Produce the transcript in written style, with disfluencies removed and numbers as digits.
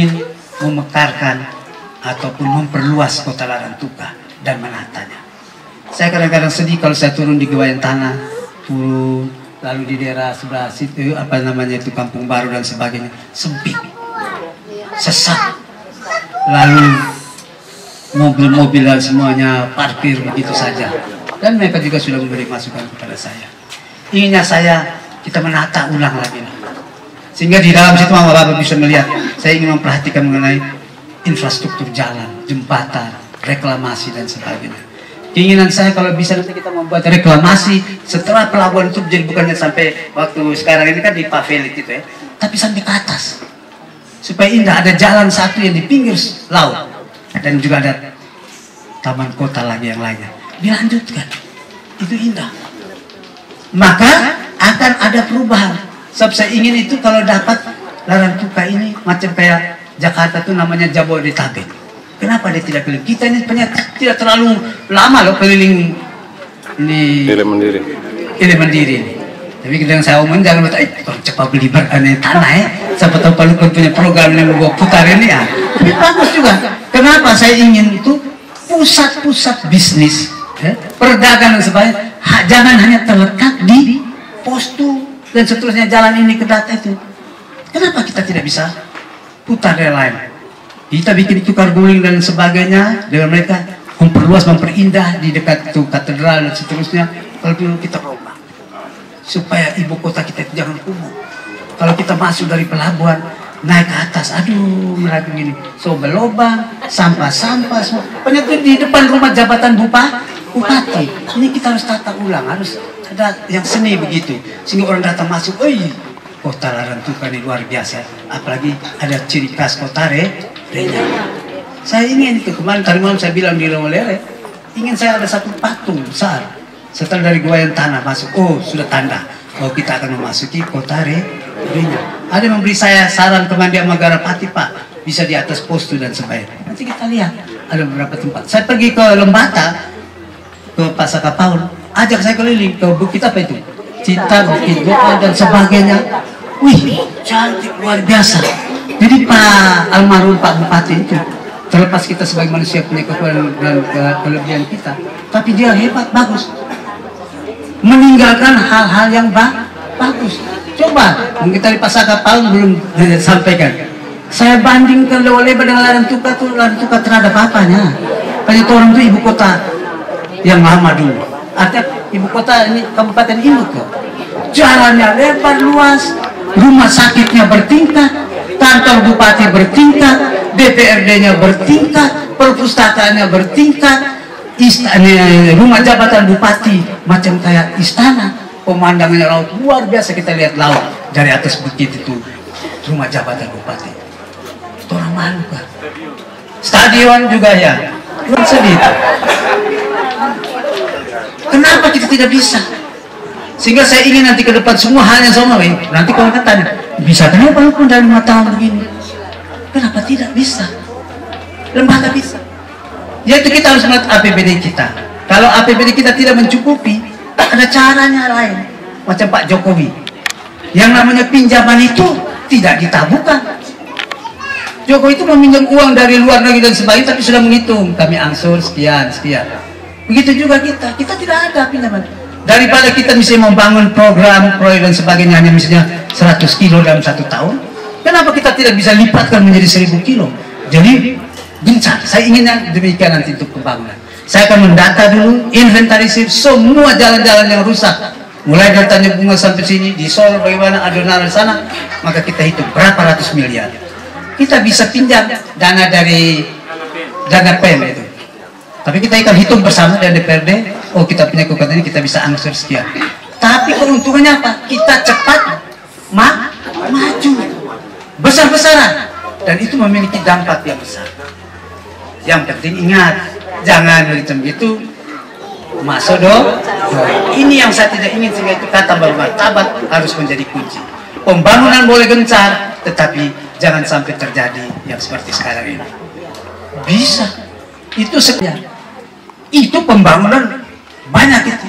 ingin memekarkan ataupun memperluas kota Larantuka dan menatanya. Saya kadang-kadang sedih kalau saya turun di Gewayan Tanah, turun lalu di daerah sebelah situ apa namanya itu Kampung Baru dan sebagainya, sempit, sesak, lalu mobil-mobil dan semuanya parkir begitu saja. Dan mereka juga sudah memberi masukan kepada saya. Inginnya saya kita menata ulang lagi, sehingga di dalam situ Mama Bapak bisa melihat. Saya ingin memperhatikan mengenai infrastruktur jalan, jembatan, reklamasi dan sebagainya. Keinginan saya kalau bisa nanti kita membuat reklamasi setelah pelabuhan itu jadi bukannya sampai waktu sekarang ini kan di pavel gitu ya, tapi sampai ke atas supaya indah. Ada jalan satu yang di pinggir laut dan juga ada taman kota lagi yang lainnya. Dilanjutkan, itu indah. Maka akan ada perubahan. Sebab saya ingin itu kalau dapat Larantuka ini macam kayak Jakarta tuh namanya Jabodetabek. Kenapa dia tidak keliling? Kita ini tidak terlalu lama loh keliling ini. Keliling mandiri ini. Tapi kadang saya omongin jangan berkata, cepat beli tanah ya. Siapa tahu Pak Lukman punya program yang mau putar ini ya. Tapi bagus juga. Kenapa saya ingin itu pusat-pusat bisnis, ya, perdagangan dan sebagainya. Jangan hanya terletak di Postu dan seterusnya jalan ini ke data itu. Kenapa kita tidak bisa putar yang lain? Kita bikin tukar guling dan sebagainya dengan mereka, memperluas, memperindah di dekat itu katedral dan seterusnya. Kalau dulu kita rombak supaya ibu kota kita itu jangan kumuh. Kalau kita masuk dari pelabuhan naik ke atas, aduh mereka gini, so berlobang, sampah-sampah semua. Pokoknya di depan rumah jabatan bupati. Ini kita harus tata ulang, harus ada yang seni begitu, sehingga orang datang masuk, kota Larantuka ini luar biasa. Apalagi ada ciri khas kota Renyah. Saya ingin itu, kemarin tadi malam saya bilang di Lewolere, ingin saya ada satu patung besar. Setelah dari Gewayan Tanah masuk, sudah tanda bahwa kita akan memasuki kota Renyah. Ada yang memberi saya saran Kemandian Manggarapati, Pak, bisa di atas Postu dan sebagainya. Nanti kita lihat, ada beberapa tempat. Saya pergi ke Lembata, ke Pasaka Paul, ajak saya keliling ke bukit apa itu? Cinta, Bukit Doa dan sebagainya. Wih, cantik luar biasa. Jadi Pak almarhum Pak Bupati itu, terlepas kita sebagai manusia punya kekuatan dan kelebihan kita, tapi dia hebat, bagus, meninggalkan hal-hal yang bagus. Coba, mungkin tadi Pasaka Paul belum sampaikan. Saya bandingkan Lewoleba dengan Larantuka tuh, Larantuka terhadap apanya? Karena itu orang itu ibu kota yang lama dulu. Artinya ibu kota ini kabupaten induk kok. Jalannya lebar luas, rumah sakitnya bertingkat, kantor bupati bertingkat, DPRD-nya bertingkat, perpustakaannya bertingkat, rumah jabatan bupati macam kayak istana, pemandangannya laut luar biasa. Kita lihat laut dari atas bukit itu, rumah jabatan bupati. Itu orang malu kan. Stadion juga ya, luar sedih. Kenapa kita tidak bisa? Sehingga saya ingin nanti ke depan semua hal yang sama. Nanti kalau katanya bisa, kenapa walaupun dari 5 tahun begini? Kenapa tidak bisa? Lembaga bisa. Yaitu kita harus melihat APBD kita. Kalau APBD kita tidak mencukupi, ada caranya lain. Macam Pak Jokowi, yang namanya pinjaman itu tidak ditabuhkan. Jokowi itu meminjam uang dari luar negeri dan sebagainya, tapi sudah menghitung, kami angsur sekian. Begitu juga kita tidak ada pinjaman. Daripada kita misalnya membangun proyek dan sebagainya hanya misalnya 100 kilo dalam 1 tahun, kenapa kita tidak bisa lipatkan menjadi 1000 kilo? Jadi gencar. Saya inginnya demikian nanti untuk pembangunan. Saya akan mendata dulu, inventarisir semua jalan-jalan yang rusak, mulai dari Tanjung Bunga sampai sini, di Solo bagaimana, Adonara di sana, maka kita hitung berapa ratus miliar. Kita bisa pinjam dana dari dana PEM itu. Tapi kita akan hitung bersama dengan DPRD, kita punya kekuatan ini, kita bisa angsur sekian. Tapi keuntungannya apa? Kita cepat maju, besar-besaran, dan itu memiliki dampak yang besar. Yang penting ingat, jangan macam itu masodo. Ini yang saya tidak ingin, sehingga itu kata bermartabat harus menjadi kunci. Pembangunan boleh gencar, tetapi jangan sampai terjadi yang seperti sekarang ini. Bisa, itu sebenarnya. Itu pembangunan banyak itu.